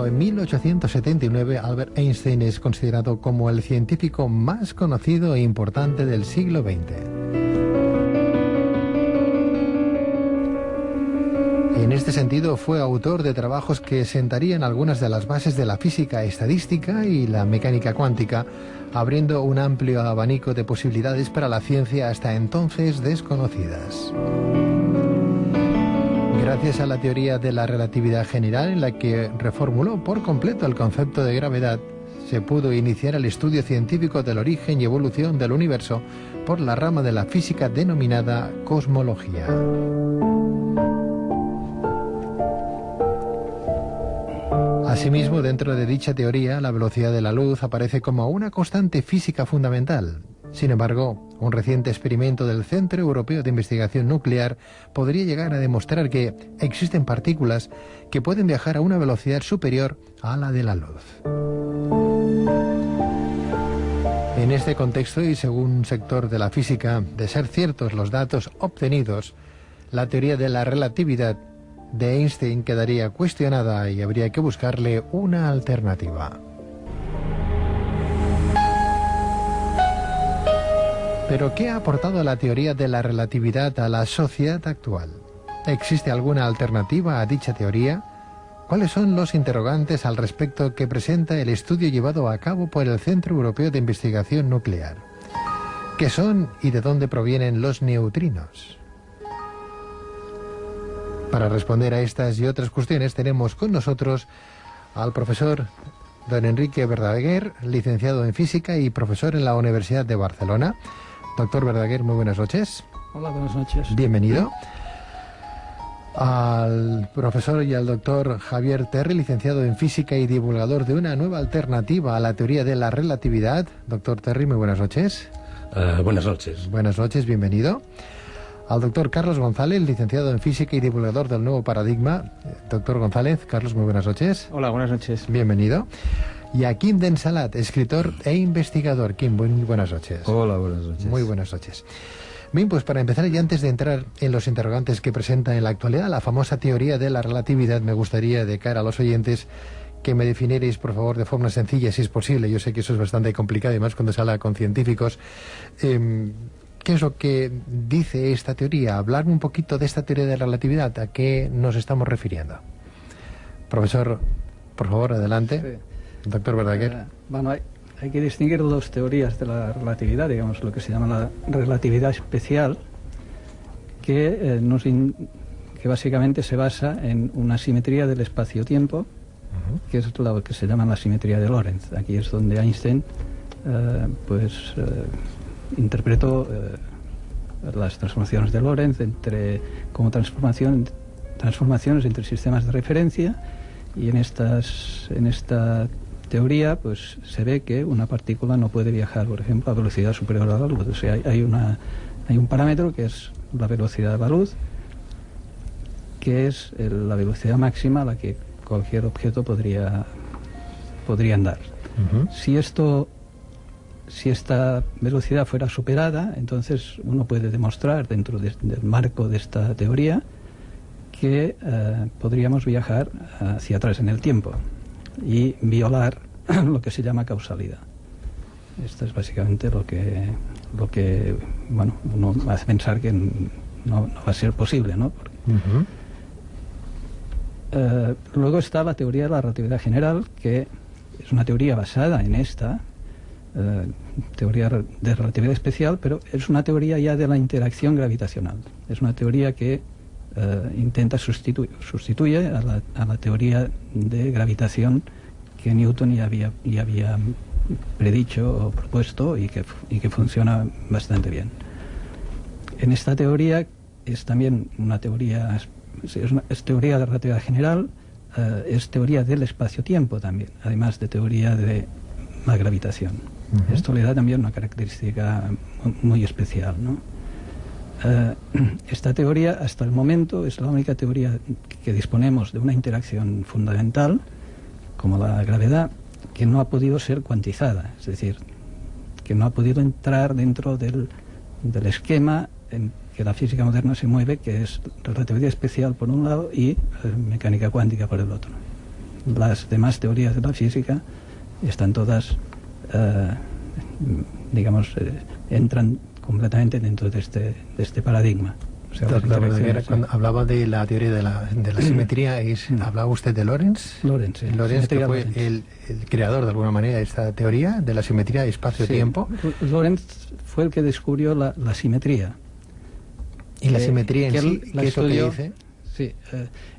Nacido en 1879, Albert Einstein es considerado como el científico más conocido e importante del siglo XX. En este sentido, fue autor de trabajos que sentarían algunas de las bases de la física estadística y la mecánica cuántica, abriendo un amplio abanico de posibilidades para la ciencia hasta entonces desconocidas. Gracias a la teoría de la relatividad general, en la que reformuló por completo el concepto de gravedad, se pudo iniciar el estudio científico del origen y evolución del universo por la rama de la física denominada cosmología. Asimismo, dentro de dicha teoría, la velocidad de la luz aparece como una constante física fundamental. Sin embargo, un reciente experimento del Centro Europeo de Investigación Nuclear podría llegar a demostrar que existen partículas que pueden viajar a una velocidad superior a la de la luz. En este contexto, y según un sector de la física, de ser ciertos los datos obtenidos, la teoría de la relatividad de Einstein quedaría cuestionada y habría que buscarle una alternativa. Pero, ¿qué ha aportado la teoría de la relatividad a la sociedad actual? ¿Existe alguna alternativa a dicha teoría? ¿Cuáles son los interrogantes al respecto que presenta el estudio llevado a cabo por el Centro Europeo de Investigación Nuclear? ¿Qué son y de dónde provienen los neutrinos? Para responder a estas y otras cuestiones tenemos con nosotros al profesor don Enrique Verdaguer, licenciado en Física y profesor en la Universidad de Barcelona. Doctor Verdaguer, muy buenas noches. Hola, buenas noches. Bienvenido. Al profesor y al doctor Javier Terry, licenciado en Física y divulgador de una nueva alternativa a la teoría de la relatividad. Doctor Terry, muy buenas noches. Buenas noches. Buenas noches, bienvenido. Al doctor Carlos González, licenciado en Física y divulgador del nuevo paradigma. Doctor González, Carlos, muy buenas noches. Hola, buenas noches. Bienvenido. Y a Kim Densalat, escritor e investigador. Kim, muy buenas noches. Hola, buenas noches. Muy buenas noches. Bien, pues para empezar, y antes de entrar en los interrogantes que presenta en la actualidad la famosa teoría de la relatividad, me gustaría, de cara a los oyentes, que me definierais, por favor, de forma sencilla, si es posible. Yo sé que eso es bastante complicado, y más cuando se habla con científicos. ¿Qué es lo que dice esta teoría? Hablarme un poquito de esta teoría de la relatividad. ¿A qué nos estamos refiriendo? Profesor, por favor, adelante. Sí. Doctor Verdaguer. Bueno, hay que distinguir dos teorías de la relatividad, digamos, lo que se llama la relatividad especial, que básicamente se basa en una simetría del espacio-tiempo, que es lo que se llama la simetría de Lorentz. Aquí es donde Einstein interpretó las transformaciones de Lorentz como transformaciones entre sistemas de referencia, y en esta teoría pues se ve que una partícula no puede viajar, por ejemplo, a velocidad superior a la luz. O sea, hay un parámetro que es la velocidad de la luz, que es la velocidad máxima a la que cualquier objeto podría andar. Si esta velocidad fuera superada, entonces uno puede demostrar dentro del marco de esta teoría que podríamos viajar hacia atrás en el tiempo y violar lo que se llama causalidad. Esto es básicamente lo que bueno, uno hace pensar que no va a ser posible, ¿no? Luego está la teoría de la relatividad general, que es una teoría basada en esta teoría de relatividad especial, pero es una teoría ya de la interacción gravitacional. Es una teoría que sustituye a la teoría de gravitación que Newton ya había predicho o propuesto y que funciona bastante bien. En esta teoría es también una teoría, es teoría de relatividad general, es teoría del espacio-tiempo también, además de teoría de la gravitación. Esto le da también una característica muy especial, ¿no? Esta teoría hasta el momento es la única teoría que disponemos de una interacción fundamental como la gravedad, que no ha podido ser cuantizada, es decir, que no ha podido entrar dentro del esquema en que la física moderna se mueve, que es relatividad especial por un lado y mecánica cuántica por el otro. las demás teorías de la física están todas, entran completamente dentro de este paradigma. O sea, cuando hablaba de la teoría de la simetría, ¿hablaba usted de Lorentz? Lorentz, sí. Lorentz, que fue el creador de alguna manera de esta teoría de la simetría espacio-tiempo. Sí. Lorentz fue el que descubrió la simetría. ¿Y la simetría en sí, qué es lo que dice? Sí,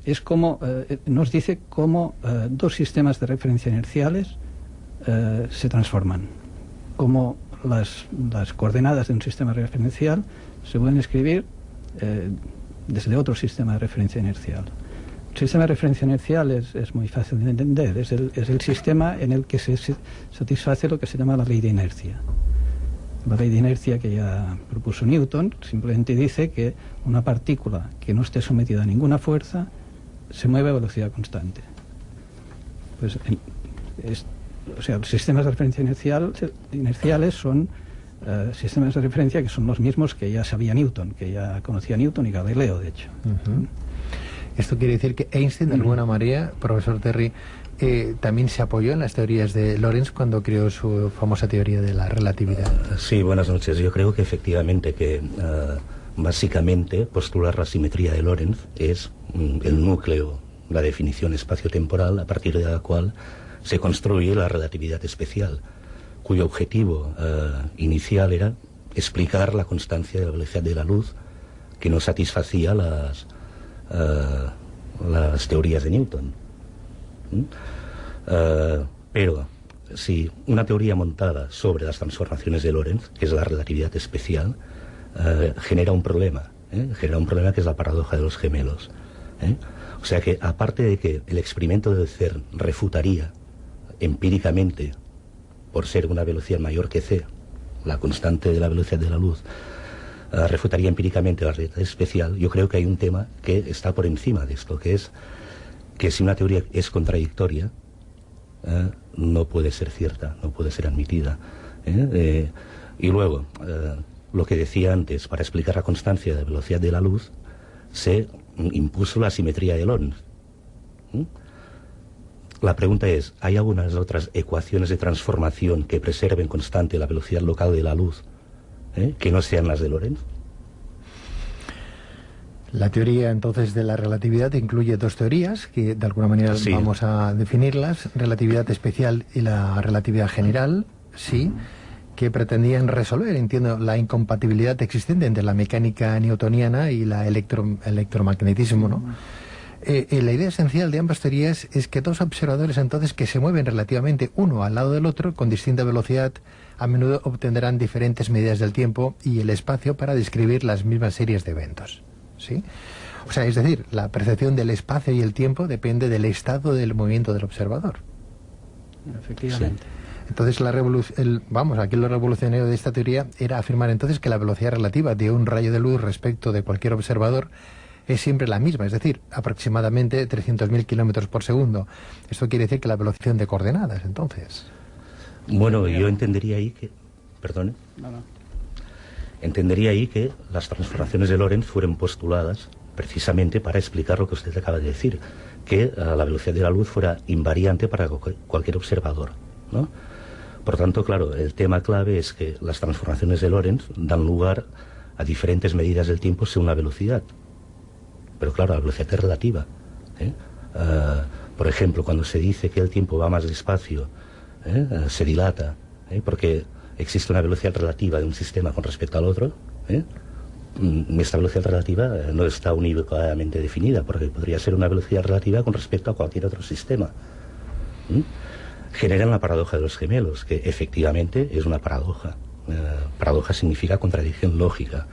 es como, nos dice cómo dos sistemas de referencia inerciales se transforman. Cómo las coordenadas de un sistema referencial se pueden escribir desde otro sistema de referencia inercial. El sistema de referencia inercial es muy fácil de entender. Es el sistema en el que se satisface lo que se llama la ley de inercia. La ley de inercia que ya propuso Newton simplemente dice que una partícula que no esté sometida a ninguna fuerza se mueve a velocidad constante. Pues, los sistemas de referencia inerciales son sistemas de referencia que son los mismos que ya sabía Newton, que ya conocía Newton y Galileo, de hecho. Esto quiere decir que Einstein, de alguna manera, profesor Terry, también se apoyó en las teorías de Lorentz cuando creó su famosa teoría de la relatividad. Sí, buenas noches. Yo creo que efectivamente que básicamente postular la simetría de Lorentz es el núcleo, la definición espacio-temporal a partir de la cual se construye la relatividad especial, cuyo objetivo inicial era explicar la constancia de la velocidad de la luz que no satisfacía las teorías de Newton. Pero si una teoría montada sobre las transformaciones de Lorentz, que es la relatividad especial, genera un problema que es la paradoja de los gemelos. O sea que, aparte de que el experimento de CERN refutaría empíricamente, por ser una velocidad mayor que c, la constante de la velocidad de la luz, refutaría empíricamente la relatividad especial, yo creo que hay un tema que está por encima de esto, que es que si una teoría es contradictoria, no puede ser cierta, no puede ser admitida. Y luego, lo que decía antes, para explicar la constancia de la velocidad de la luz, se impuso la simetría de Lorentz. La pregunta es, ¿hay algunas otras ecuaciones de transformación que preserven constante la velocidad local de la luz, que no sean las de Lorentz? La teoría entonces de la relatividad incluye dos teorías que de alguna manera vamos a definirlas: relatividad especial y la relatividad general, que pretendían resolver, entiendo, la incompatibilidad existente entre la mecánica newtoniana y la electromagnetismo, ¿no? La idea esencial de ambas teorías es que dos observadores entonces que se mueven relativamente uno al lado del otro con distinta velocidad a menudo obtendrán diferentes medidas del tiempo y el espacio para describir las mismas series de eventos. ¿Sí? O sea, es decir, la percepción del espacio y el tiempo depende del estado del movimiento del observador. Efectivamente. Sí. Entonces, aquí lo revolucionario de esta teoría era afirmar entonces que la velocidad relativa de un rayo de luz respecto de cualquier observador es siempre la misma, es decir, aproximadamente 300.000 kilómetros por segundo. Esto quiere decir que la velocidad de coordenadas, entonces. Bueno, yo entendería ahí que... Perdone. Entendería ahí que las transformaciones de Lorentz fueron postuladas precisamente para explicar lo que usted acaba de decir, que la velocidad de la luz fuera invariante para cualquier observador, ¿no? Por tanto, claro, el tema clave es que las transformaciones de Lorentz dan lugar a diferentes medidas del tiempo según la velocidad. Pero claro, la velocidad es relativa. Por ejemplo, cuando se dice que el tiempo va más despacio, se dilata, porque existe una velocidad relativa de un sistema con respecto al otro. Esta velocidad relativa no está unívocamente definida, porque podría ser una velocidad relativa con respecto a cualquier otro sistema. Generan la paradoja de los gemelos, que efectivamente es una paradoja. Paradoja significa contradicción lógica,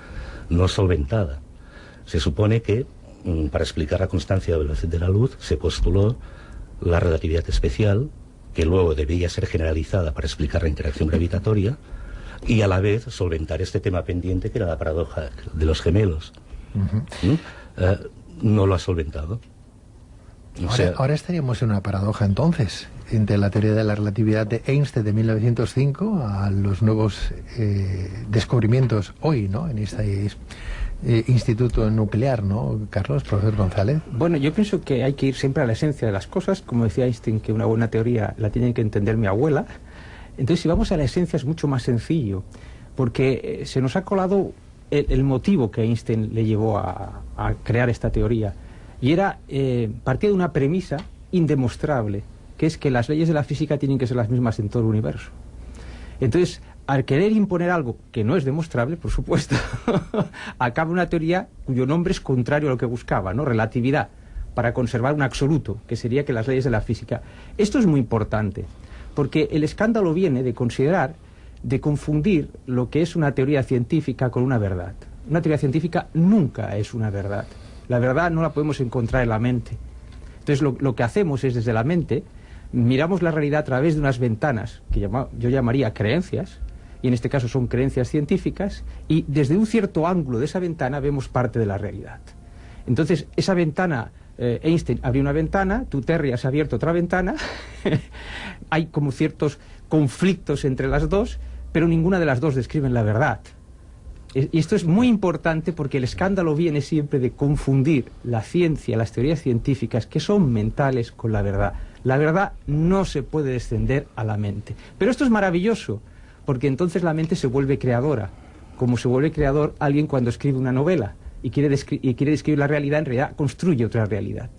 no solventada. Se supone que para explicar la constancia de la velocidad de la luz se postuló la relatividad especial, que luego debía ser generalizada para explicar la interacción gravitatoria, y a la vez solventar este tema pendiente que era la paradoja de los gemelos. No lo ha solventado. Ahora estaríamos en una paradoja entonces, entre la teoría de la relatividad de Einstein de 1905 a los nuevos descubrimientos hoy, ¿no? En esta instituto nuclear, ¿no, Carlos, profesor González? Bueno, yo pienso que hay que ir siempre a la esencia de las cosas. Como decía Einstein, que una buena teoría la tiene que entender mi abuela. Entonces, si vamos a la esencia es mucho más sencillo, porque se nos ha colado el motivo que Einstein le llevó a crear esta teoría. Y era, partía de una premisa indemostrable, que es que las leyes de la física tienen que ser las mismas en todo el universo. Entonces, al querer imponer algo que no es demostrable, por supuesto, acaba una teoría cuyo nombre es contrario a lo que buscaba, ¿no? Relatividad, para conservar un absoluto, que sería que las leyes de la física. Esto es muy importante, porque el escándalo viene de considerar, de confundir lo que es una teoría científica con una verdad. Una teoría científica nunca es una verdad. La verdad no la podemos encontrar en la mente. Entonces lo que hacemos es, desde la mente, miramos la realidad a través de unas ventanas, que yo llamaría creencias, y en este caso son creencias científicas, y desde un cierto ángulo de esa ventana vemos parte de la realidad. Entonces, esa ventana, Einstein abrió una ventana, tú, Terry, has abierto otra ventana, hay como ciertos conflictos entre las dos, pero ninguna de las dos describen la verdad. Y esto es muy importante porque el escándalo viene siempre de confundir la ciencia, las teorías científicas, que son mentales, con la verdad. La verdad no se puede descender a la mente. Pero esto es maravilloso, porque entonces la mente se vuelve creadora, como se vuelve creador alguien cuando escribe una novela y quiere describir la realidad, en realidad construye otra realidad.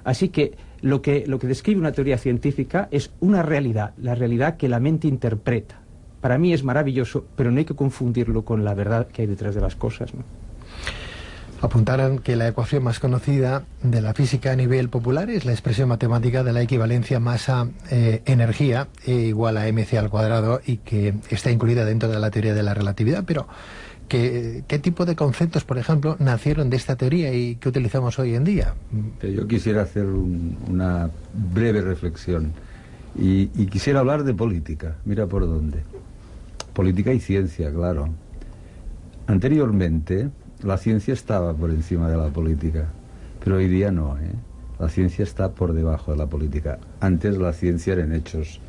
Así que lo que describe una teoría científica es una realidad, la realidad que la mente interpreta. Para mí es maravilloso, pero no hay que confundirlo con la verdad que hay detrás de las cosas, ¿no? Apuntaron que la ecuación más conocida de la física a nivel popular es la expresión matemática de la equivalencia masa-energía igual a mc al cuadrado, y que está incluida dentro de la teoría de la relatividad. Pero ¿qué tipo de conceptos, por ejemplo, nacieron de esta teoría y que utilizamos hoy en día? Yo quisiera hacer una breve reflexión y quisiera hablar de política. Mira por dónde. Política y ciencia, claro. Anteriormente la ciencia estaba por encima de la política, pero hoy día no, ¿eh? La ciencia está por debajo de la política. Antes la ciencia eran hechos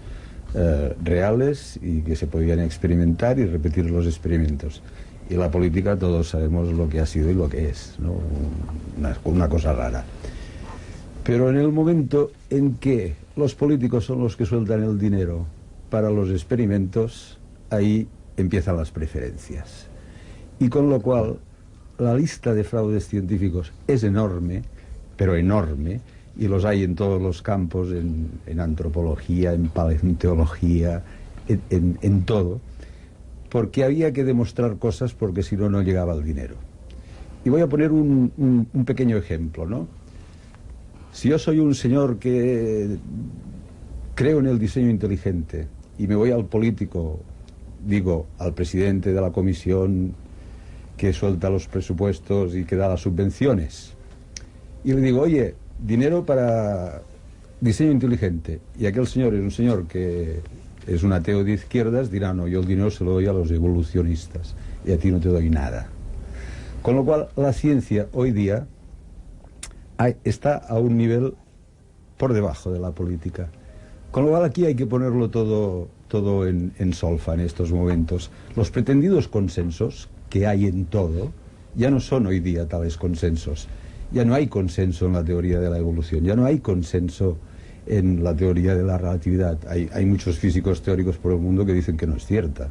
reales y que se podían experimentar y repetir los experimentos. Y la política todos sabemos lo que ha sido y lo que es, ¿no? Una cosa rara. Pero en el momento en que los políticos son los que sueltan el dinero para los experimentos, ahí empiezan las preferencias. Y con lo cual la lista de fraudes científicos es enorme, pero enorme, y los hay en todos los campos, en antropología, en paleontología, en todo, porque había que demostrar cosas, porque si no, no llegaba el dinero. Y voy a poner un pequeño ejemplo, ¿no? Si yo soy un señor que creo en el diseño inteligente y me voy al político, digo, al presidente de la comisión que suelta los presupuestos y que da las subvenciones, y le digo, oye, dinero para diseño inteligente, y aquel señor es un señor que es un ateo de izquierdas, dirá, no, yo el dinero se lo doy a los evolucionistas y a ti no te doy nada. Con lo cual la ciencia hoy día está a un nivel por debajo de la política. Con lo cual aquí hay que ponerlo todo en solfa en estos momentos. Los pretendidos consensos que hay en todo ya no son hoy día tales consensos. Ya no hay consenso en la teoría de la evolución, ya no hay consenso en la teoría de la relatividad. Hay muchos físicos teóricos por el mundo que dicen que no es cierta.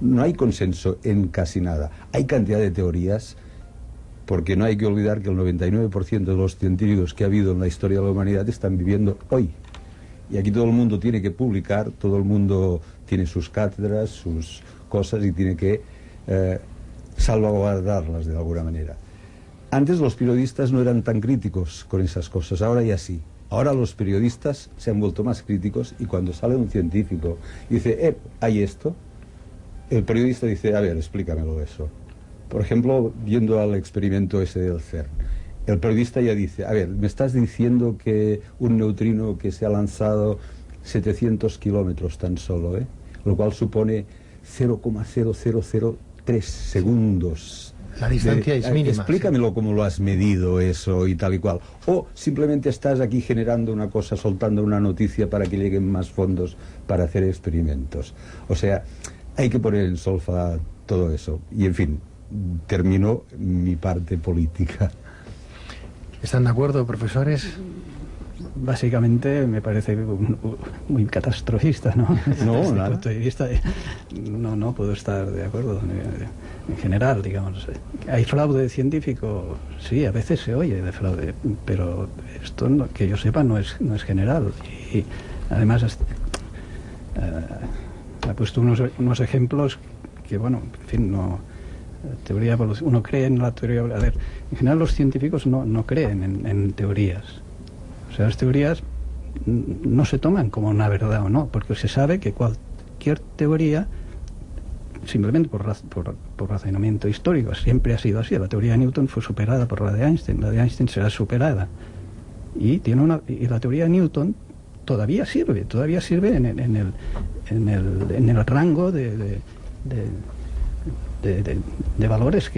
No hay consenso en casi nada. Hay cantidad de teorías, porque no hay que olvidar que el 99% de los científicos que ha habido en la historia de la humanidad están viviendo hoy. Y aquí todo el mundo tiene que publicar, todo el mundo tiene sus cátedras, sus cosas, y tiene que salvaguardarlas de alguna manera. Antes los periodistas no eran tan críticos con esas cosas, ahora ya sí. Ahora los periodistas se han vuelto más críticos, y cuando sale un científico y dice, hay esto, el periodista dice, a ver, explícamelo eso. Por ejemplo, yendo al experimento ese del CERN, el periodista ya dice, a ver, me estás diciendo que un neutrino que se ha lanzado 700 kilómetros tan solo, lo cual supone 0,0003 segundos. La distancia es mínima. Explícamelo, sí. Cómo lo has medido eso y tal y cual. O simplemente estás aquí generando una cosa, soltando una noticia para que lleguen más fondos para hacer experimentos. O sea, hay que poner en solfa todo eso. Y en fin, terminó mi parte política. ¿Están de acuerdo, profesores? Básicamente me parece muy catastrofista, ¿no? No, Desde nada. mi punto de vista, no puedo estar de acuerdo en general, digamos. ¿Hay fraude científico? Sí, a veces se oye de fraude, pero esto, que yo sepa, no es general. Y además ha puesto unos ejemplos que, bueno, en fin, teoría evolutiva. Uno cree en la teoría. A ver, en general los científicos no creen en teorías. O sea, las teorías no se toman como una verdad o no, porque se sabe que cualquier teoría, simplemente por razonamiento histórico, siempre ha sido así. La teoría de Newton fue superada por la de Einstein será superada. Y la teoría de Newton todavía sirve en el rango de valores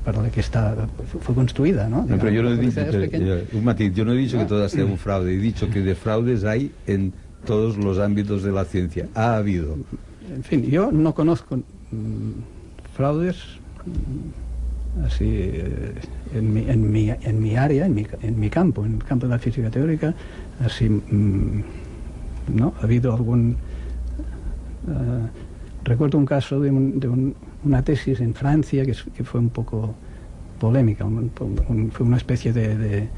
para la que fue construida, ¿no? No, pero yo no he dicho, un matiz, yo no he dicho que todo sea un fraude, he dicho que de fraudes hay en todos los ámbitos de la ciencia. Ha habido. En fin, yo no conozco fraudes así en mi área, en mi campo, en el campo de la física teórica, así, ¿no? Ha habido algún... recuerdo un caso de una tesis en Francia que fue un poco polémica, fue una especie de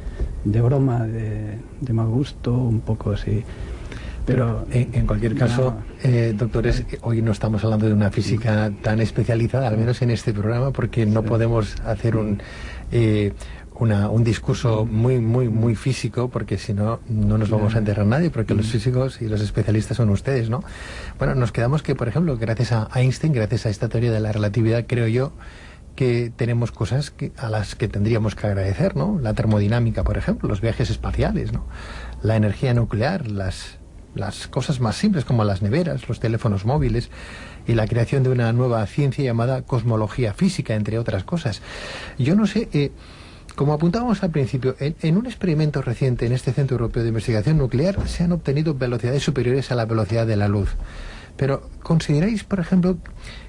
broma de mal gusto, un poco así. Pero en cualquier caso, doctores, hoy no estamos hablando de una física tan especializada, al menos en este programa, porque no podemos hacer un discurso muy físico, porque si no nos vamos a enterrar nadie, porque los físicos y los especialistas son ustedes, ¿no? Bueno, nos quedamos que, por ejemplo, gracias a Einstein, gracias a esta teoría de la relatividad, creo yo que tenemos cosas a las que tendríamos que agradecer, ¿no? La termodinámica, por ejemplo, los viajes espaciales, ¿no? La energía nuclear, las cosas más simples como las neveras, los teléfonos móviles y la creación de una nueva ciencia llamada cosmología física, entre otras cosas. Yo no sé... como apuntábamos al principio, en un experimento reciente en este Centro Europeo de Investigación Nuclear se han obtenido velocidades superiores a la velocidad de la luz. Pero, ¿consideráis, por ejemplo,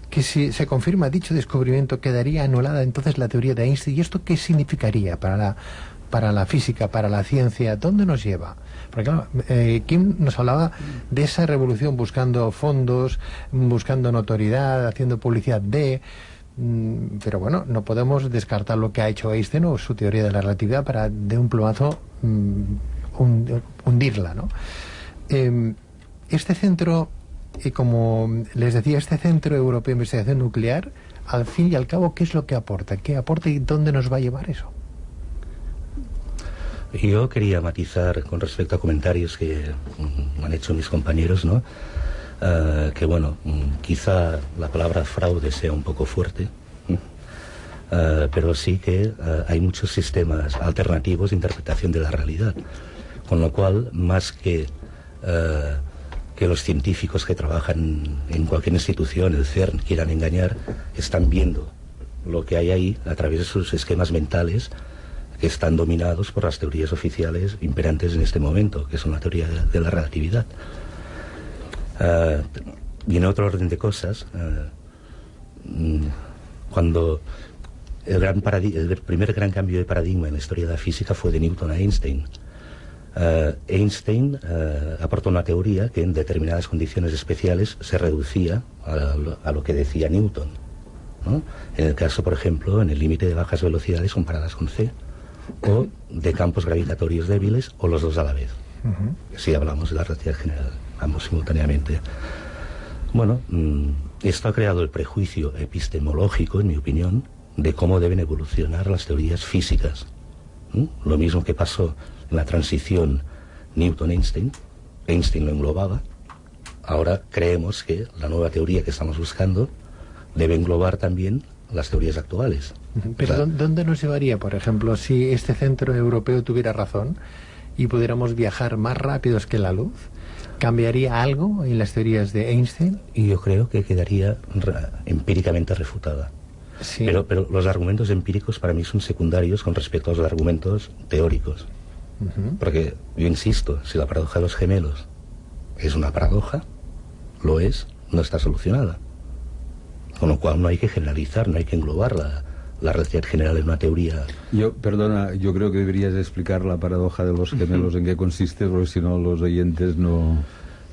que si se confirma dicho descubrimiento quedaría anulada entonces la teoría de Einstein? ¿Y esto qué significaría para la física, para la ciencia? ¿Dónde nos lleva? Porque claro, Kim nos hablaba de esa revolución buscando fondos, buscando notoriedad, haciendo publicidad pero bueno, no podemos descartar lo que ha hecho Einstein o su teoría de la relatividad para de un plumazo hundirla, ¿no? Este centro, como les decía, este Centro Europeo de Investigación Nuclear, al fin y al cabo, ¿qué es lo que aporta? ¿Qué aporta y dónde nos va a llevar eso? Yo quería matizar con respecto a comentarios que han hecho mis compañeros, ¿no? Que bueno, quizá la palabra fraude sea un poco fuerte, pero sí que hay muchos sistemas alternativos de interpretación de la realidad, con lo cual, más que los científicos que trabajan en cualquier institución, el CERN, quieran engañar, están viendo lo que hay ahí a través de sus esquemas mentales, que están dominados por las teorías oficiales imperantes en este momento, que son la teoría de la relatividad. Y en otro orden de cosas, cuando el primer gran cambio de paradigma en la historia de la física fue de Newton a Einstein. Einstein aportó una teoría que en determinadas condiciones especiales se reducía a lo que decía Newton, ¿no? En el caso, por ejemplo, en el límite de bajas velocidades comparadas con c, o de campos gravitatorios débiles, o los dos a la vez. Si hablamos de la relatividad general, ambos simultáneamente. Bueno, esto ha creado el prejuicio epistemológico, en mi opinión, de cómo deben evolucionar las teorías físicas. Lo mismo que pasó en la transición Newton-Einstein. Einstein lo englobaba. Ahora creemos que la nueva teoría que estamos buscando debe englobar también las teorías actuales. Pero ¿dónde nos llevaría, por ejemplo, si este Centro Europeo tuviera razón y pudiéramos viajar más rápidos que la luz? ¿Cambiaría algo en las teorías de Einstein? Y yo creo que quedaría empíricamente refutada. Sí. Pero los argumentos empíricos para mí son secundarios con respecto a los argumentos teóricos. Porque, yo insisto, si la paradoja de los gemelos es una paradoja, lo es, no está solucionada. Con lo cual no hay que generalizar, no hay que englobar la relatividad general es una teoría... Yo creo que deberías explicar la paradoja de los gemelos, en qué consiste, porque si no los oyentes no...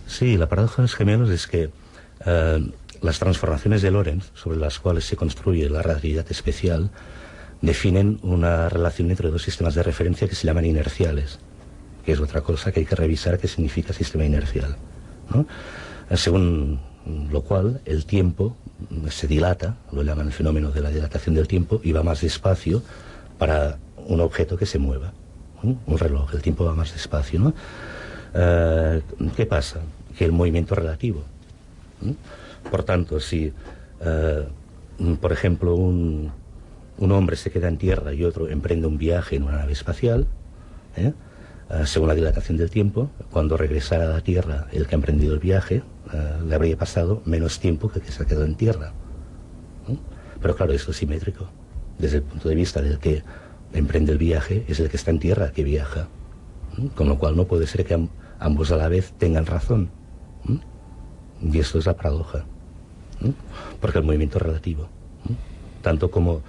Sí, la paradoja de los gemelos es que las transformaciones de Lorentz, sobre las cuales se construye la relatividad especial, definen una relación entre dos sistemas de referencia que se llaman inerciales, que es otra cosa que hay que revisar qué significa sistema inercial, ¿no? Según lo cual el tiempo se dilata, lo llaman el fenómeno de la dilatación del tiempo, y va más despacio para un objeto que se mueva, ¿no? Un reloj, el tiempo va más despacio, ¿no? ¿Qué pasa? Que el movimiento es relativo, ¿no? Por tanto, si por ejemplo un hombre se queda en tierra y otro emprende un viaje en una nave espacial, según la dilatación del tiempo, cuando regresara a la Tierra el que ha emprendido el viaje, le habría pasado menos tiempo que el que se ha quedado en tierra, ¿no? Pero claro, esto es simétrico. Desde el punto de vista del que emprende el viaje, es el que está en tierra que viaja, ¿no? Con lo cual no puede ser que ambos a la vez tengan razón, ¿no? Y esto es la paradoja, ¿no? Porque el movimiento es relativo, ¿no? Tanto como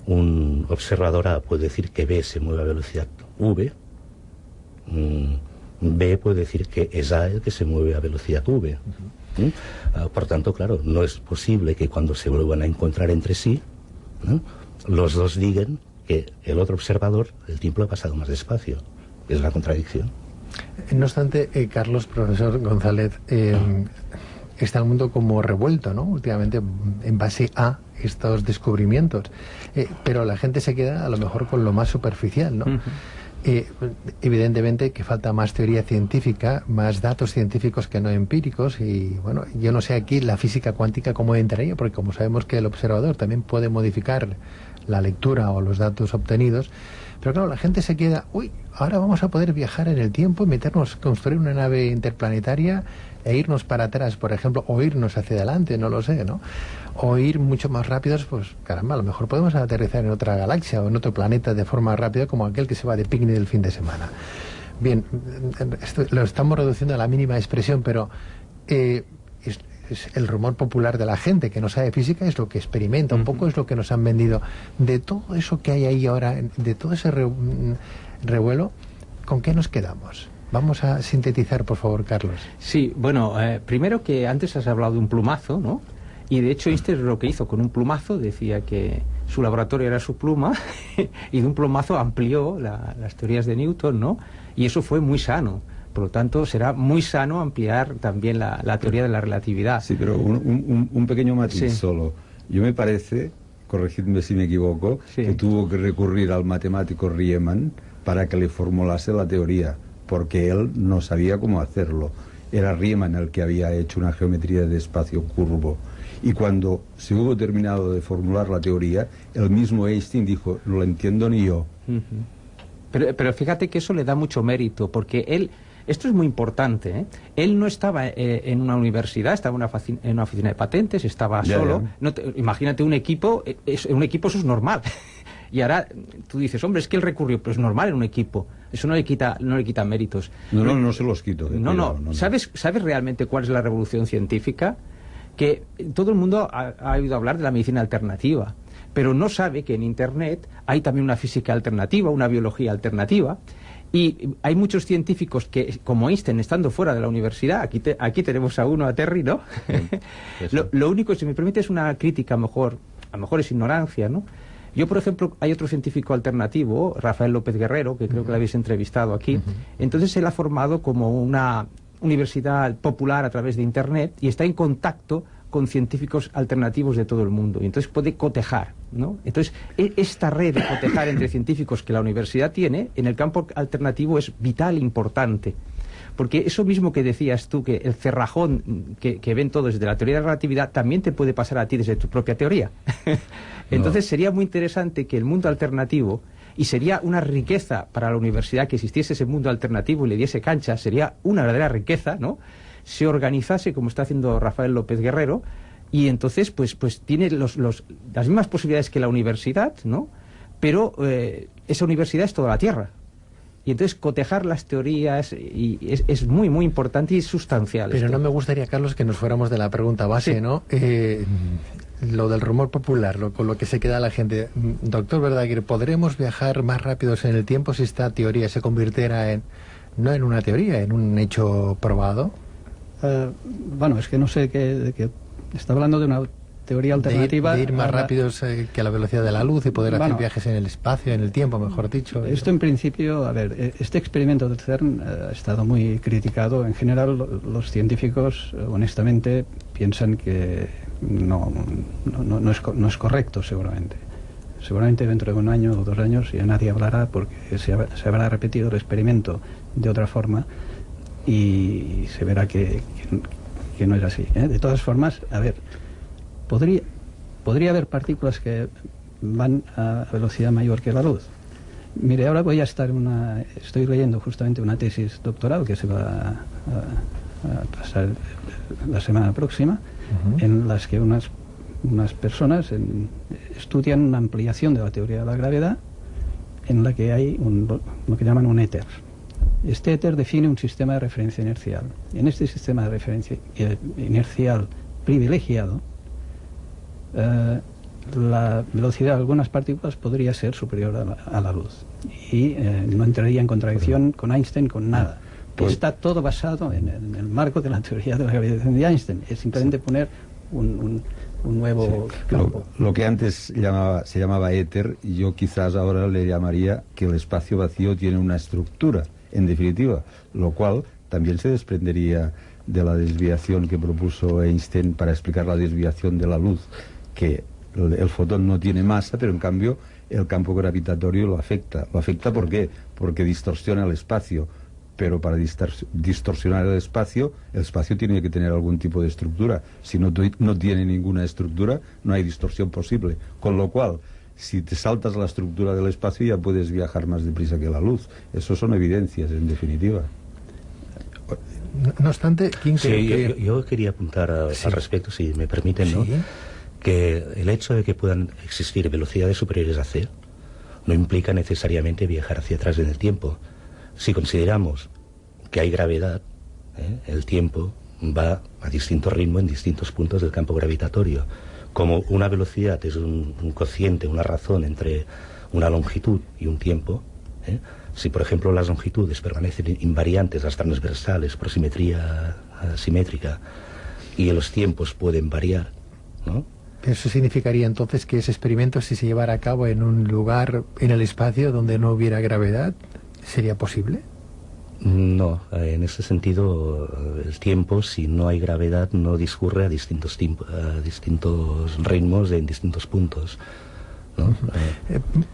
un observador A puede decir que B se mueve a velocidad v, B puede decir que es A el que se mueve a velocidad v. Por tanto, claro, no es posible que cuando se vuelvan a encontrar entre sí, ¿no?, los dos digan que el otro observador, el tiempo ha pasado más despacio. Es una contradicción. No obstante, Carlos, profesor González, está el mundo como revuelto, ¿no?, últimamente, en base a estos descubrimientos. Pero la gente se queda a lo mejor con lo más superficial, ¿no? Evidentemente que falta más teoría científica, más datos científicos que no empíricos, y bueno, yo no sé aquí la física cuántica cómo entraría, porque como sabemos que el observador también puede modificar la lectura o los datos obtenidos, pero claro, la gente se queda, ahora vamos a poder viajar en el tiempo y meternos, construir una nave interplanetaria e irnos para atrás, por ejemplo, o irnos hacia adelante, no lo sé, ¿no? O ir mucho más rápidos, pues caramba, a lo mejor podemos aterrizar en otra galaxia o en otro planeta de forma rápida, como aquel que se va de picnic el fin de semana. Bien, esto lo estamos reduciendo a la mínima expresión, pero es el rumor popular de la gente que no sabe física, es lo que experimenta, un poco es lo que nos han vendido. De todo eso que hay ahí ahora, de todo ese revuelo, ¿con qué nos quedamos? Vamos a sintetizar, por favor, Carlos. Sí, bueno, primero que antes has hablado de un plumazo, ¿no? Y de hecho Einstein lo que hizo con un plumazo, decía que su laboratorio era su pluma, y de un plumazo amplió las teorías de Newton, ¿no? Y eso fue muy sano. Por lo tanto, será muy sano ampliar también la teoría de la relatividad. Sí, pero un pequeño matiz solo. Yo me parece, corregidme si me equivoco, que tuvo que recurrir al matemático Riemann para que le formulase la teoría, porque él no sabía cómo hacerlo. Era Riemann el que había hecho una geometría de espacio curvo. Y cuando se hubo terminado de formular la teoría, el mismo Einstein dijo, no lo entiendo ni yo. Pero fíjate que eso le da mucho mérito, porque él... Esto es muy importante, ¿eh? Él no estaba en una universidad, estaba en una oficina de patentes, estaba solo. No imagínate un equipo, eso es normal. Y ahora tú dices, hombre, es que él recurrió, pero es normal en un equipo. Eso no le quita méritos. No se los quito. No. ¿Sabes realmente cuál es la revolución científica? Que todo el mundo ha oído hablar de la medicina alternativa, pero no sabe que en Internet hay también una física alternativa, una biología alternativa. Y hay muchos científicos que, como Einstein, estando fuera de la universidad, aquí tenemos a uno, a Terry, ¿no? Lo único, si me permite, es una crítica, a lo mejor es ignorancia, ¿no? Yo, por ejemplo, hay otro científico alternativo, Rafael López Guerrero, que creo que lo habéis entrevistado aquí. Entonces él ha formado como una universidad popular a través de Internet y está en contacto con científicos alternativos de todo el mundo, y entonces puede cotejar, ¿no? Entonces, esta red de cotejar entre científicos que la universidad tiene, en el campo alternativo es vital e importante, porque eso mismo que decías tú, que el cerrajón que ven todos desde la teoría de la relatividad, también te puede pasar a ti desde tu propia teoría. Entonces, sería muy interesante que el mundo alternativo, y sería una riqueza para la universidad que existiese ese mundo alternativo y le diese cancha, sería una verdadera riqueza, ¿no?, se organizase como está haciendo Rafael López Guerrero, y entonces pues tiene las mismas posibilidades que la universidad, ¿no? Pero esa universidad es toda la Tierra, y Y entonces cotejar las teorías es muy, muy importante y sustancial. Pero no me gustaría, Carlos, que nos fuéramos de la pregunta base, Sí. ¿no? Lo del rumor popular, con lo que se queda la gente. Doctor Verdaguer, ¿podremos viajar más rápidos en el tiempo si esta teoría se convirtiera no en una teoría, en un hecho probado? Bueno, es que no sé de qué está hablando de una teoría alternativa. De ir más rápidos que a la velocidad de la luz y poder hacer viajes en el espacio, en el tiempo, mejor dicho. Esto en principio, a ver, este experimento del CERN ha estado muy criticado. En general, los científicos, honestamente, piensan que no es correcto, seguramente. Seguramente dentro de 1 año o 2 años ya nadie hablará porque se habrá repetido el experimento de otra forma y se verá que no es así, ¿eh? De todas formas, a ver, podría haber partículas que van a velocidad mayor que la luz. Mire, ahora estoy leyendo justamente una tesis doctoral que se va a pasar la semana próxima, en las que unas personas estudian una ampliación de la teoría de la gravedad en la que hay lo que llaman un éter. Este éter define un sistema de referencia inercial. En este sistema de referencia inercial privilegiado, la velocidad de algunas partículas podría ser superior a la luz y no entraría en contradicción con Einstein, con nada. Está todo basado en el marco de la teoría de la gravitación de Einstein. Es simplemente poner un nuevo campo. Lo que antes se llamaba éter, yo quizás ahora le llamaría que el espacio vacío tiene una estructura, en definitiva, lo cual también se desprendería de la desviación que propuso Einstein para explicar la desviación de la luz, que el fotón no tiene masa, pero en cambio el campo gravitatorio lo afecta. ¿Lo afecta por qué? Porque distorsiona el espacio. Pero para distorsionar el espacio tiene que tener algún tipo de estructura. Si no tiene ninguna estructura, no hay distorsión posible. Con lo cual, si te saltas la estructura del espacio, ya puedes viajar más deprisa que la luz. Eso son evidencias, en definitiva. No obstante, ¿quién cree que...? Yo quería apuntar al respecto, si me permiten, ¿no? Sí. Que el hecho de que puedan existir velocidades superiores a c no implica necesariamente viajar hacia atrás en el tiempo. Si consideramos que hay gravedad, el tiempo va a distinto ritmo en distintos puntos del campo gravitatorio. Como una velocidad es un cociente, una razón entre una longitud y un tiempo, si por ejemplo las longitudes permanecen invariantes, las transversales, por simetría simétrica, y los tiempos pueden variar, ¿no? Eso significaría entonces que ese experimento, si se llevara a cabo en un lugar en el espacio donde no hubiera gravedad, ¿sería posible? No, en ese sentido el tiempo, si no hay gravedad, no discurre a distintos ritmos en distintos puntos, ¿no?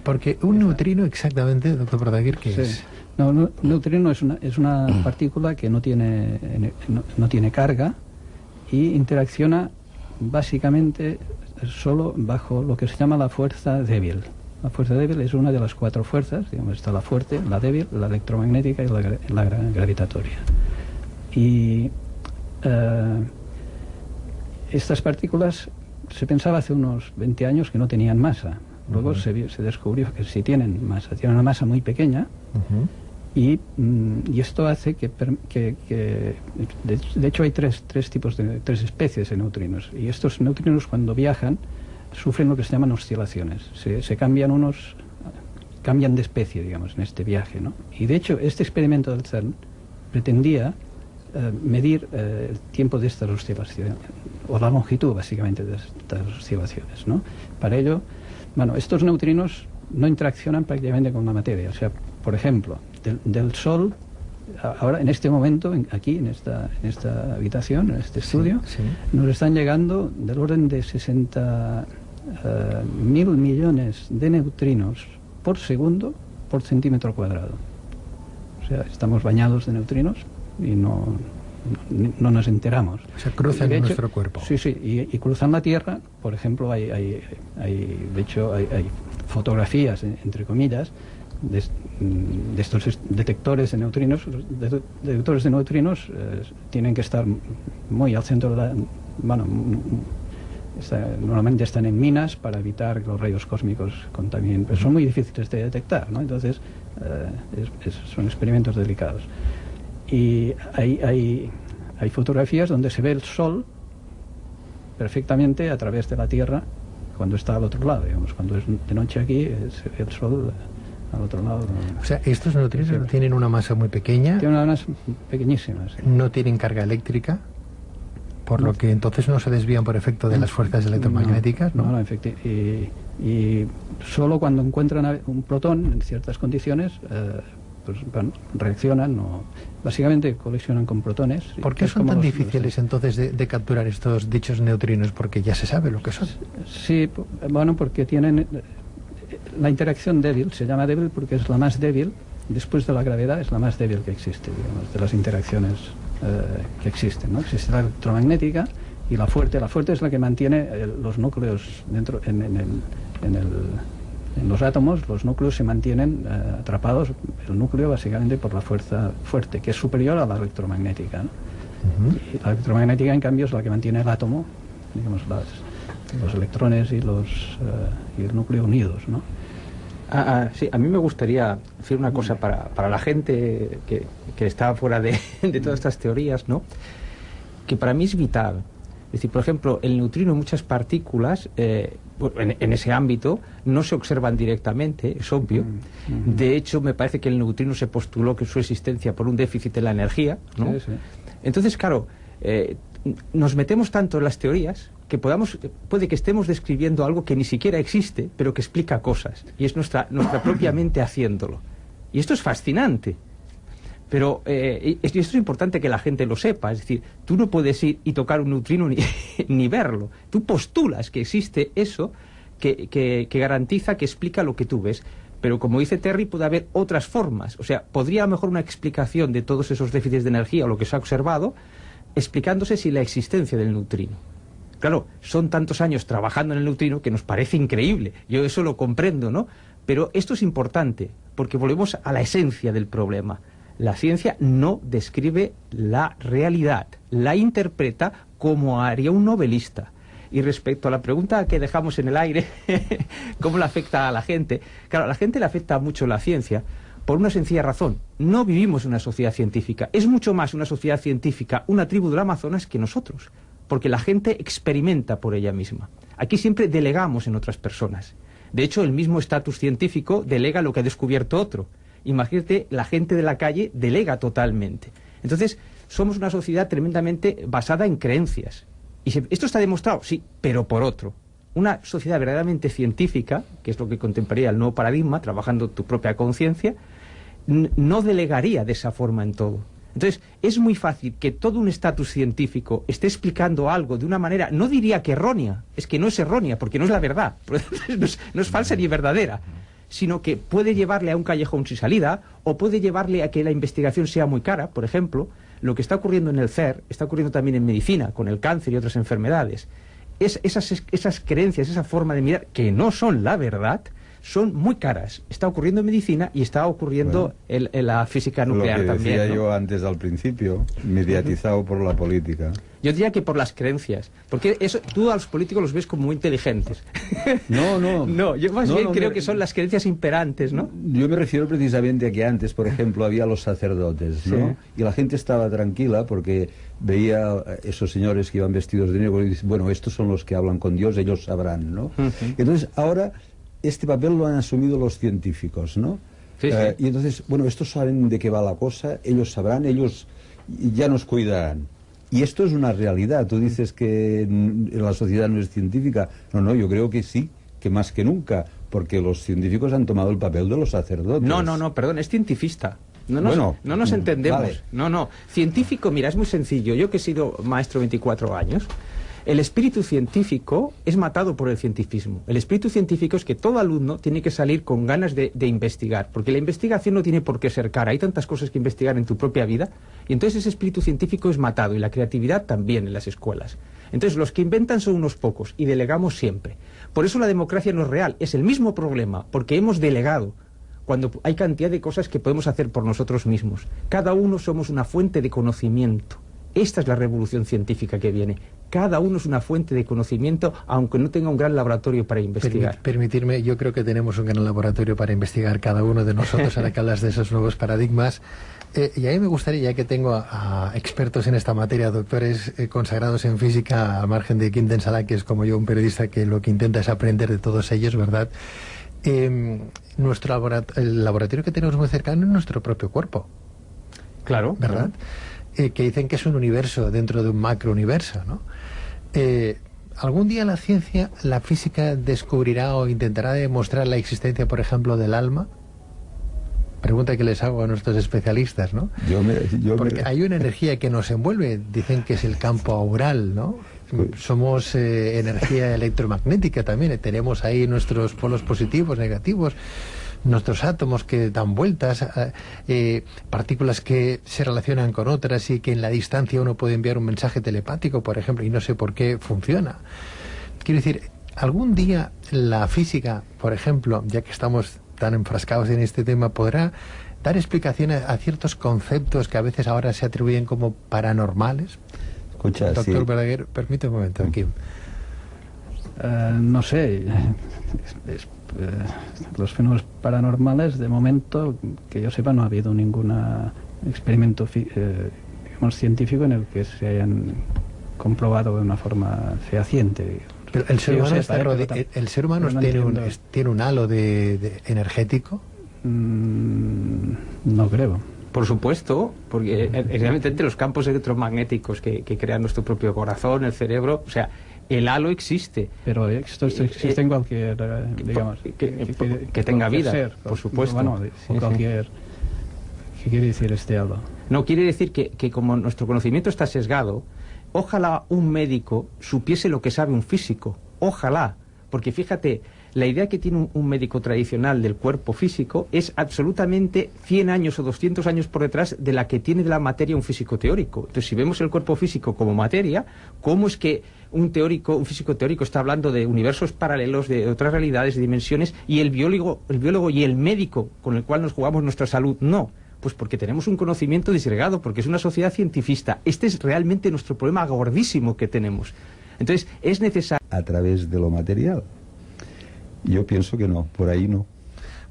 Porque un neutrino exactamente, doctor Verdaguer, ¿qué es? No, neutrino es una partícula que no tiene carga y interacciona básicamente solo bajo lo que se llama la fuerza débil. La fuerza débil es una de las 4 fuerzas, digamos, está la fuerte, la débil, la electromagnética y la gravitatoria. Y estas partículas se pensaba hace unos 20 años que no tenían masa. Luego se descubrió que sí tienen masa, tienen una masa muy pequeña. Y esto hace que de hecho hay tres especies de neutrinos, y estos neutrinos cuando viajan sufren lo que se llaman oscilaciones, cambian de especie, digamos, en este viaje, ¿no? Y de hecho este experimento del CERN pretendía medir el tiempo de estas oscilaciones, o la longitud básicamente de estas oscilaciones, ¿no? Para ello, estos neutrinos no interaccionan prácticamente con la materia. O sea, por ejemplo, del Sol, ahora en este momento, aquí en esta habitación, en este estudio, nos están llegando del orden de 60.000 millones de neutrinos por segundo por centímetro cuadrado. O sea, estamos bañados de neutrinos y no nos enteramos. O sea, cruzan en nuestro cuerpo. Sí, y cruzan la Tierra. Por ejemplo, hay fotografías, entre comillas, de estos detectores de neutrinos. Los detectores de neutrinos tienen que estar muy al centro de normalmente están en minas para evitar que los rayos cósmicos contaminen, pero son muy difíciles de detectar, ¿no? Entonces son experimentos delicados. Y hay fotografías donde se ve el Sol perfectamente a través de la Tierra cuando está al otro lado, digamos. Cuando es de noche aquí, se ve el Sol al otro lado. O sea, estos neutrinos tienen una masa muy pequeña. Tienen una masa pequeñísima. Sí. No tienen carga eléctrica, por lo que entonces no se desvían por efecto de las fuerzas electromagnéticas, ¿no? No, y solo cuando encuentran un protón en ciertas condiciones, pues bueno, reaccionan o básicamente colisionan con protones. ¿Por qué son tan difíciles entonces de capturar estos dichos neutrinos? Porque ya se sabe lo que son. Sí, bueno, porque tienen la interacción débil, se llama débil porque es la más débil, después de la gravedad es la más débil que existe, digamos, de las interacciones que existen, ¿no? Existe la electromagnética y la fuerte es la que mantiene los núcleos dentro en los átomos. Los núcleos se mantienen atrapados, el núcleo básicamente por la fuerza fuerte, que es superior a la electromagnética, ¿no? Y la electromagnética, en cambio, es la que mantiene el átomo, digamos, los electrones y el núcleo unidos, ¿no? Sí, a mí me gustaría decir una cosa para la gente que está fuera de todas estas teorías, ¿no? Que para mí es vital. Es decir, por ejemplo, el neutrino y muchas partículas en ese ámbito no se observan directamente, es obvio. De hecho, me parece que el neutrino se postuló que su existencia por un déficit en la energía, ¿no? Sí, sí. Entonces, claro, nos metemos tanto en las teorías que puede que estemos describiendo algo que ni siquiera existe, pero que explica cosas. Y es nuestra propia mente haciéndolo. Y esto es fascinante. Pero esto es importante que la gente lo sepa. Es decir, tú no puedes ir y tocar un neutrino ni verlo. Tú postulas que existe eso que garantiza, que explica lo que tú ves. Pero como dice Terry, puede haber otras formas. O sea, podría a lo mejor una explicación de todos esos déficits de energía o lo que se ha observado, explicándose si la existencia del neutrino. Claro, son tantos años trabajando en el neutrino que nos parece increíble. Yo eso lo comprendo, ¿no? Pero esto es importante, porque volvemos a la esencia del problema. La ciencia no describe la realidad, la interpreta como haría un novelista. Y respecto a la pregunta que dejamos en el aire, ¿cómo le afecta a la gente? Claro, a la gente le afecta mucho la ciencia por una sencilla razón. No vivimos en una sociedad científica. Es mucho más una sociedad científica, una tribu del Amazonas, que nosotros. Porque la gente experimenta por ella misma. Aquí siempre delegamos en otras personas. De hecho, el mismo estatus científico delega lo que ha descubierto otro. Imagínate, la gente de la calle delega totalmente. Entonces, somos una sociedad tremendamente basada en creencias. Y esto está demostrado, sí, pero por otro. Una sociedad verdaderamente científica, que es lo que contemplaría el nuevo paradigma, trabajando tu propia conciencia, no delegaría de esa forma en todo. Entonces, es muy fácil que todo un estatus científico esté explicando algo de una manera, no diría que errónea, es que no es errónea, porque no es la verdad, no es falsa ni verdadera, sino que puede llevarle a un callejón sin salida, o puede llevarle a que la investigación sea muy cara. Por ejemplo, lo que está ocurriendo en el CER, está ocurriendo también en medicina, con el cáncer y otras enfermedades. Esas creencias, esa forma de mirar, que no son la verdad, son muy caras. Está ocurriendo en medicina y está ocurriendo en la física nuclear también. Lo que decía ¿no? yo antes al principio, mediatizado por la política. Yo diría que por las creencias, porque eso tú a los políticos los ves como muy inteligentes. No, yo más bien creo que son las creencias imperantes, ¿no? Yo me refiero precisamente a que antes, por ejemplo, había los sacerdotes, ¿no? Sí. Y la gente estaba tranquila porque veía a esos señores que iban vestidos de negro y dicen, bueno, estos son los que hablan con Dios, ellos sabrán, ¿no? Entonces, ahora este papel lo han asumido los científicos, ¿no? Sí, sí. Y entonces, bueno, estos saben de qué va la cosa, ellos sabrán, ellos ya nos cuidarán. Y esto es una realidad. Tú dices que la sociedad no es científica. No, yo creo que sí, que más que nunca, porque los científicos han tomado el papel de los sacerdotes. No, perdón, es cientifista. No nos entendemos. Vale. No. Científico, mira, es muy sencillo. Yo que he sido maestro 24 años, el espíritu científico es matado por el cientifismo. El espíritu científico es que todo alumno tiene que salir con ganas de investigar, porque la investigación no tiene por qué ser cara. Hay tantas cosas que investigar en tu propia vida, y entonces ese espíritu científico es matado, y la creatividad también en las escuelas. Entonces los que inventan son unos pocos, y delegamos siempre. Por eso la democracia no es real, es el mismo problema, porque hemos delegado, cuando hay cantidad de cosas que podemos hacer por nosotros mismos. Cada uno somos una fuente de conocimiento. Esta es la revolución científica que viene. Cada uno es una fuente de conocimiento, aunque no tenga un gran laboratorio para investigar. Permitirme, yo creo que tenemos un gran laboratorio para investigar cada uno de nosotros ahora que hablas de esos nuevos paradigmas. Y a mí me gustaría, ya que tengo a expertos en esta materia, doctores consagrados en física, al margen de Quinten Salá, que es como yo un periodista que lo que intenta es aprender de todos ellos, ¿verdad? El laboratorio que tenemos muy cercano es nuestro propio cuerpo. Claro. ¿Verdad? Que dicen que es un universo dentro de un macrouniverso, ¿no? ¿Algún día la ciencia, la física, descubrirá o intentará demostrar la existencia, por ejemplo, del alma? Pregunta que les hago a nuestros especialistas, ¿no? Porque hay una energía que nos envuelve, dicen que es el campo aural, ¿no? Somos energía electromagnética también, tenemos ahí nuestros polos positivos, negativos, nuestros átomos que dan vueltas, partículas que se relacionan con otras y que en la distancia uno puede enviar un mensaje telepático, por ejemplo, y no sé por qué funciona. Quiero decir, algún día la física, por ejemplo, ya que estamos tan enfrascados en este tema, podrá dar explicaciones a ciertos conceptos que a veces ahora se atribuyen como paranormales. Escucha, doctor Verdaguer, permítame un momento aquí. No sé, los fenómenos paranormales, de momento, que yo sepa, no ha habido ningún experimento digamos, científico en el que se hayan comprobado de una forma fehaciente. Pero el ser humano, tiene un halo de energético. No creo. Por supuesto, porque realmente entre los campos electromagnéticos que crean nuestro propio corazón, el cerebro, o sea, el halo existe. Pero esto existe en cualquier, digamos, que tenga vida, ser, por supuesto. Bueno, cualquier. ¿Qué quiere decir este halo? No, quiere decir que como nuestro conocimiento está sesgado, ojalá un médico supiese lo que sabe un físico. Ojalá, porque fíjate, la idea que tiene un médico tradicional del cuerpo físico es absolutamente 100 años o 200 años por detrás de la que tiene de la materia un físico teórico. Entonces, si vemos el cuerpo físico como materia, ¿cómo es que un físico teórico está hablando de universos paralelos, de otras realidades, de dimensiones, y el biólogo y el médico con el cual nos jugamos nuestra salud no? Pues porque tenemos un conocimiento disgregado, porque es una sociedad cientifista. Este es realmente nuestro problema gordísimo que tenemos. Entonces, es necesario... ¿A través de lo material? Yo pienso que no, por ahí no.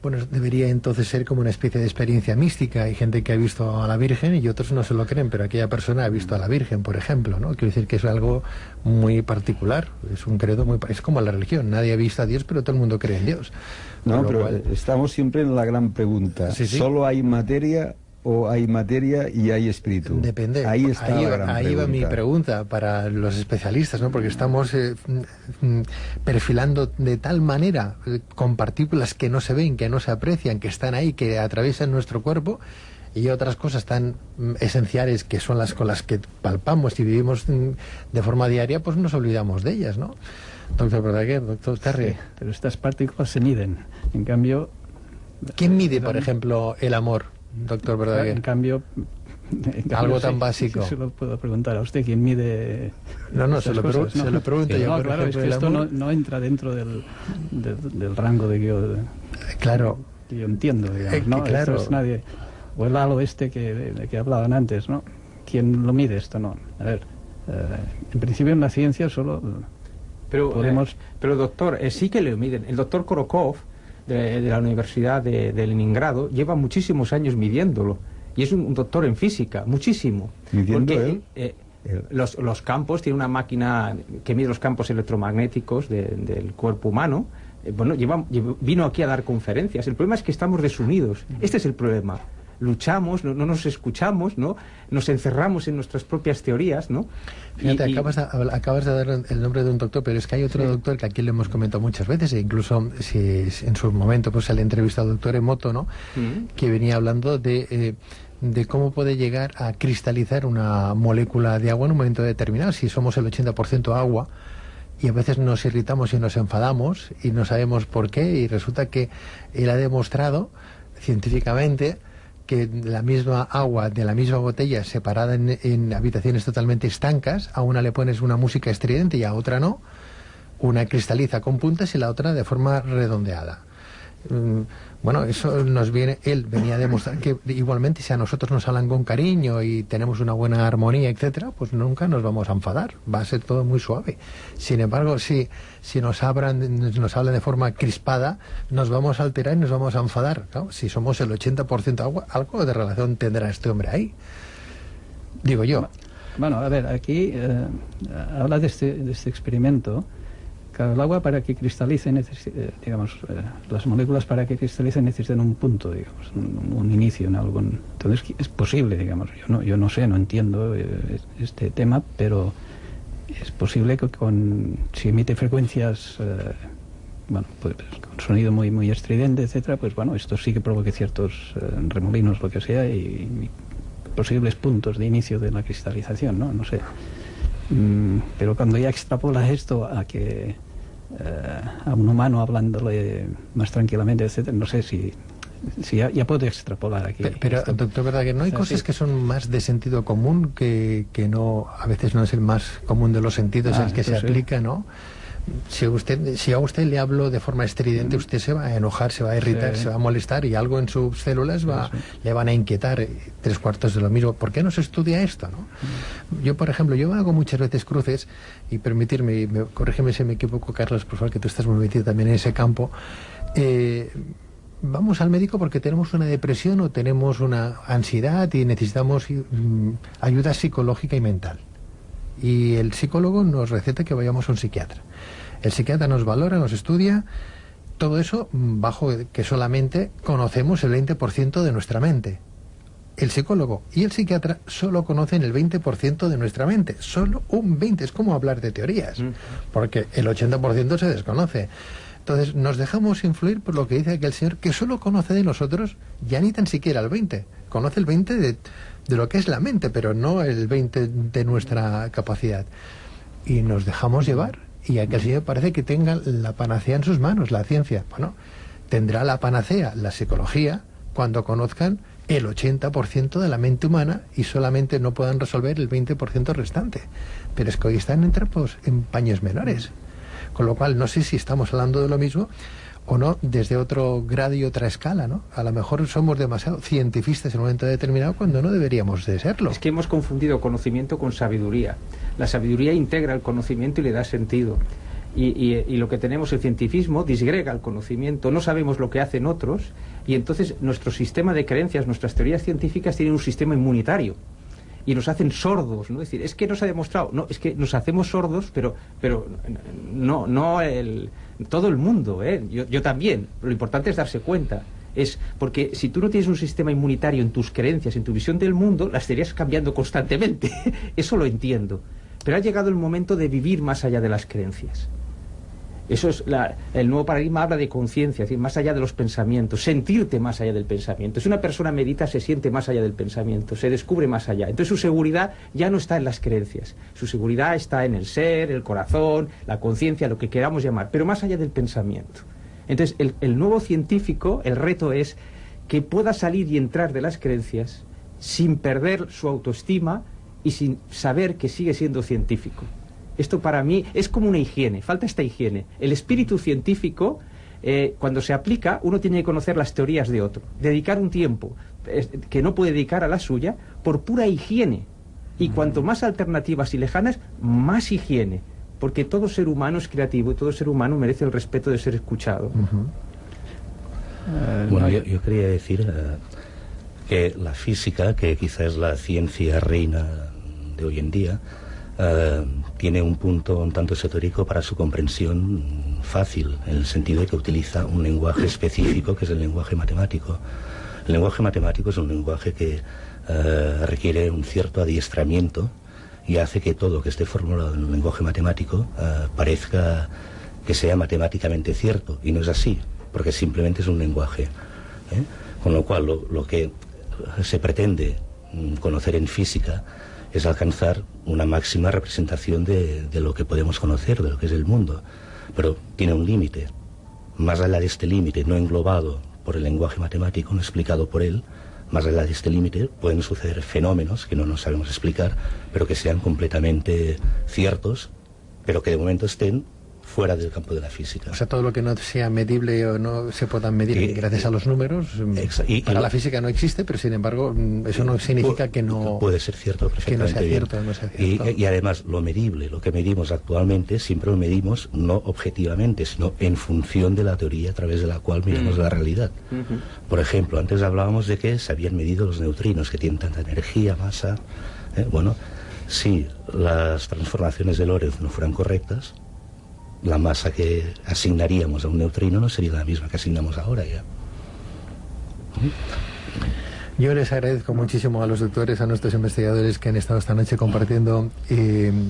Bueno, debería entonces ser como una especie de experiencia mística. Hay gente que ha visto a la Virgen y otros no se lo creen, pero aquella persona ha visto a la Virgen, por ejemplo, ¿no? Quiero decir que es algo muy particular, es un credo es como la religión, nadie ha visto a Dios, pero todo el mundo cree en Dios. No, pero estamos siempre en la gran pregunta. Sí. ¿Solo hay materia o hay materia y hay espíritu? Depende. Ahí está la gran pregunta. Ahí va mi pregunta para los especialistas, ¿no? Porque estamos perfilando de tal manera con partículas que no se ven, que no se aprecian, que están ahí, que atraviesan nuestro cuerpo, y otras cosas tan esenciales que son las con las que palpamos y vivimos de forma diaria, pues nos olvidamos de ellas, ¿no? Doctor Verdaguer, doctor Terry. Sí, pero estas partículas se miden. En cambio... ¿Quién mide, por ejemplo, el amor, doctor Verdaguer? En cambio algo tan básico. Sí, se lo puedo preguntar a usted, ¿quién mide? No, se lo pregunto yo. No, claro, es que esto no entra dentro del rango de que yo... Claro. Que yo entiendo, digamos, ¿no? Claro. Esto es nadie... O el halo de que hablaban antes, ¿no? ¿Quién lo mide esto? No. A ver, en principio en la ciencia solo... Pero doctor, sí que lo miden. El doctor Korokov, de la Universidad de Leningrado, lleva muchísimos años midiéndolo. Y es un doctor en física, muchísimo. ¿Midiendo porque los campos, tiene una máquina que mide los campos electromagnéticos del cuerpo humano. Vino aquí a dar conferencias. El problema es que estamos desunidos. Este es el problema. Luchamos, no nos escuchamos, ¿no? Nos encerramos en nuestras propias teorías, ¿no? Fíjate, acabas de dar el nombre de un doctor, pero es que hay otro doctor que aquí le hemos comentado muchas veces, e incluso si en su momento pues se le entrevistó al doctor Emoto, ¿no? Que venía hablando de cómo puede llegar a cristalizar una molécula de agua en un momento determinado, si somos el 80% agua, y a veces nos irritamos y nos enfadamos y no sabemos por qué, y resulta que él ha demostrado científicamente que la misma agua de la misma botella separada en habitaciones totalmente estancas, a una le pones una música estridente y a otra no, una cristaliza con puntas y la otra de forma redondeada. Bueno, eso nos viene, él venía a demostrar que igualmente si a nosotros nos hablan con cariño y tenemos una buena armonía, etcétera, pues nunca nos vamos a enfadar, va a ser todo muy suave. Sin embargo, si nos hablan de forma crispada, nos vamos a alterar y nos vamos a enfadar, ¿no? Si somos el 80%, algo de relación tendrá este hombre ahí, digo yo. Bueno, a ver, aquí habla de este experimento. Claro, el agua para que cristalice, las moléculas para que cristalicen necesitan un punto, digamos, un inicio en algún... Entonces es posible, digamos, yo no sé, no entiendo este tema, pero es posible que si emite frecuencias, pues con sonido muy, muy estridente, etcétera, pues bueno, esto sí que provoque ciertos remolinos, lo que sea, y posibles puntos de inicio de la cristalización, ¿no? No sé. Pero cuando ya extrapolas esto a que a un humano hablándole más tranquilamente, etcétera, no sé si ya puedo extrapolar aquí. Pero doctor, ¿verdad que no hay cosas que son más de sentido común que no, a veces no es el más común de los sentidos el que se aplica, ¿no? Si a usted le hablo de forma estridente, usted se va a enojar, se va a irritar, se va a molestar y algo en sus células le van a inquietar. 3/4 de lo mismo. ¿Por qué no se estudia esto, no? Yo, por ejemplo, hago muchas veces cruces, y permitirme, corrígeme si me equivoco, Carlos, por favor, que tú estás muy metido también en ese campo. Vamos al médico porque tenemos una depresión o tenemos una ansiedad y necesitamos ayuda psicológica y mental. Y el psicólogo nos receta que vayamos a un psiquiatra. El psiquiatra nos valora, nos estudia, todo eso bajo que solamente conocemos el 20% de nuestra mente. El psicólogo y el psiquiatra solo conocen el 20% de nuestra mente, solo un 20%, es como hablar de teorías, porque el 80% se desconoce. Entonces nos dejamos influir por lo que dice aquel señor, que solo conoce de nosotros ya ni tan siquiera el 20%, conoce el 20% de lo que es la mente, pero no el 20% de nuestra capacidad. Y nos dejamos llevar, y aquel señor parece que tenga la panacea en sus manos, la ciencia. Bueno, tendrá la panacea, la psicología, cuando conozcan el 80% de la mente humana y solamente no puedan resolver el 20% restante. Pero es que hoy están en paños menores. Con lo cual, no sé si estamos hablando de lo mismo o no, desde otro grado y otra escala, ¿no? A lo mejor somos demasiado cientifistas en un momento determinado cuando no deberíamos de serlo. Es que hemos confundido conocimiento con sabiduría. La sabiduría integra el conocimiento y le da sentido. Y lo que tenemos, el cientifismo, disgrega el conocimiento, no sabemos lo que hacen otros, y entonces nuestro sistema de creencias, nuestras teorías científicas tienen un sistema inmunitario. Y nos hacen sordos, ¿no? Es decir, es que no se ha demostrado, no, es que nos hacemos sordos, pero no todo el mundo, ¿eh? Yo también. Lo importante es darse cuenta. Es porque si tú no tienes un sistema inmunitario en tus creencias, en tu visión del mundo, las estarías cambiando constantemente. Eso lo entiendo. Pero ha llegado el momento de vivir más allá de las creencias. Eso es el nuevo paradigma, habla de conciencia, es decir, más allá de los pensamientos, sentirte más allá del pensamiento. Si una persona medita, se siente más allá del pensamiento, se descubre más allá. Entonces su seguridad ya no está en las creencias, su seguridad está en el ser, el corazón, la conciencia, lo que queramos llamar, pero más allá del pensamiento. Entonces el nuevo científico, el reto es que pueda salir y entrar de las creencias sin perder su autoestima y sin saber que sigue siendo científico. Esto para mí es como una higiene, falta esta higiene. El espíritu científico, cuando se aplica, uno tiene que conocer las teorías de otro, dedicar un tiempo que no puede dedicar a la suya por pura higiene. Y cuanto más alternativas y lejanas, más higiene. Porque todo ser humano es creativo y todo ser humano merece el respeto de ser escuchado. Bueno, yo quería decir que la física, que quizás es la ciencia reina de hoy en día, tiene un punto un tanto esotérico para su comprensión fácil, en el sentido de que utiliza un lenguaje específico que es el lenguaje matemático. El lenguaje matemático es un lenguaje que requiere un cierto adiestramiento y hace que todo que esté formulado en un lenguaje matemático parezca que sea matemáticamente cierto, y no es así, porque simplemente es un lenguaje, ¿eh? Con lo cual lo que se pretende conocer en física es alcanzar una máxima representación de lo que podemos conocer, de lo que es el mundo, pero tiene un límite. Más allá de este límite, no englobado por el lenguaje matemático, no explicado por él, más allá de este límite pueden suceder fenómenos que no nos sabemos explicar, pero que sean completamente ciertos, pero que de momento estén fuera del campo de la física. O sea, todo lo que no sea medible o no se pueda medir gracias a los números, para la física no existe, pero sin embargo eso no significa que no... Puede ser cierto perfectamente. Que no sea cierto, no sea cierto. Y además, lo medible, lo que medimos actualmente, siempre lo medimos no objetivamente, sino en función de la teoría a través de la cual miramos la realidad. Por ejemplo, antes hablábamos de que se habían medido los neutrinos, que tienen tanta energía, masa... Bueno, si las transformaciones de Lorentz no fueran correctas, la masa que asignaríamos a un neutrino no sería la misma que asignamos ahora ya. Yo les agradezco muchísimo a los doctores, a nuestros investigadores que han estado esta noche compartiendo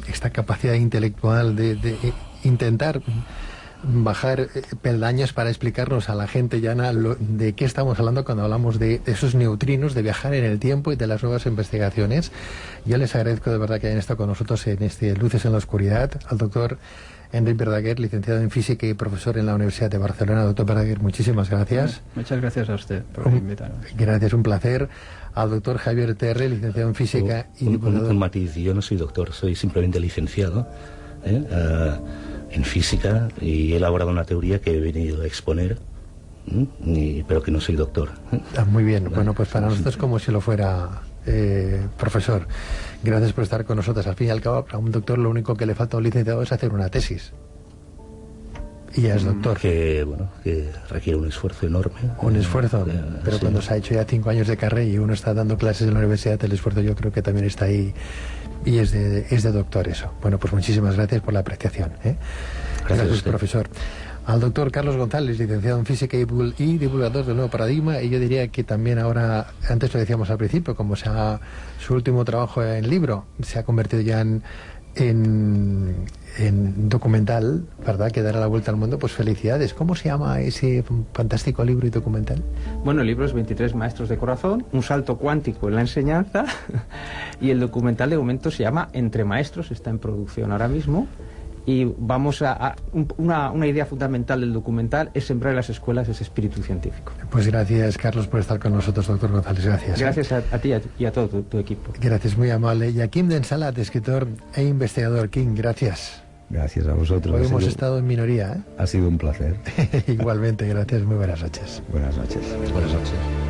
esta capacidad intelectual de intentar bajar peldaños para explicarnos a la gente llana de qué estamos hablando cuando hablamos de esos neutrinos, de viajar en el tiempo y de las nuevas investigaciones. Yo les agradezco de verdad que hayan estado con nosotros en Luces en la Oscuridad, al doctor Enric Verdaguer, licenciado en Física y profesor en la Universidad de Barcelona. Doctor Verdaguer, muchísimas gracias. Muchas gracias a usted por invitarnos. Gracias, un placer. Al doctor Javier Terre, licenciado en Física y divulgador. Un matiz, yo no soy doctor, soy simplemente licenciado en Física y he elaborado una teoría que he venido a exponer, pero que no soy doctor. Muy bien, bueno, pues para nosotros como si lo fuera... profesor, gracias por estar con nosotros. Al fin y al cabo, a un doctor lo único que le falta a un licenciado es hacer una tesis. Y ya es doctor. Que requiere un esfuerzo enorme. Un esfuerzo, pero sí. Cuando se ha hecho ya 5 años de carrera y uno está dando clases en la universidad, el esfuerzo yo creo que también está ahí y es de doctor eso. Bueno, pues muchísimas gracias por la apreciación. Gracias profesor. Al doctor Carlos González, licenciado en Física y divulgador del Nuevo Paradigma, y yo diría que también ahora, antes lo decíamos al principio, como su último trabajo en libro se ha convertido ya en documental, ¿verdad?, que dará la vuelta al mundo, pues felicidades. ¿Cómo se llama ese fantástico libro y documental? Bueno, el libro es 23 maestros de corazón, un salto cuántico en la enseñanza, y el documental de momento se llama Entre Maestros, está en producción ahora mismo. Y vamos una idea fundamental del documental es sembrar en las escuelas ese espíritu científico. Pues gracias, Carlos, por estar con nosotros, doctor González. Gracias. Gracias a ti y a todo tu equipo. Gracias, muy amable. Y a Kim Densalat, escritor e investigador. Kim, gracias. Gracias a vosotros. Hoy hemos estado en minoría, Ha sido un placer. Igualmente, gracias. Muy buenas noches. Buenas noches. Buenas noches.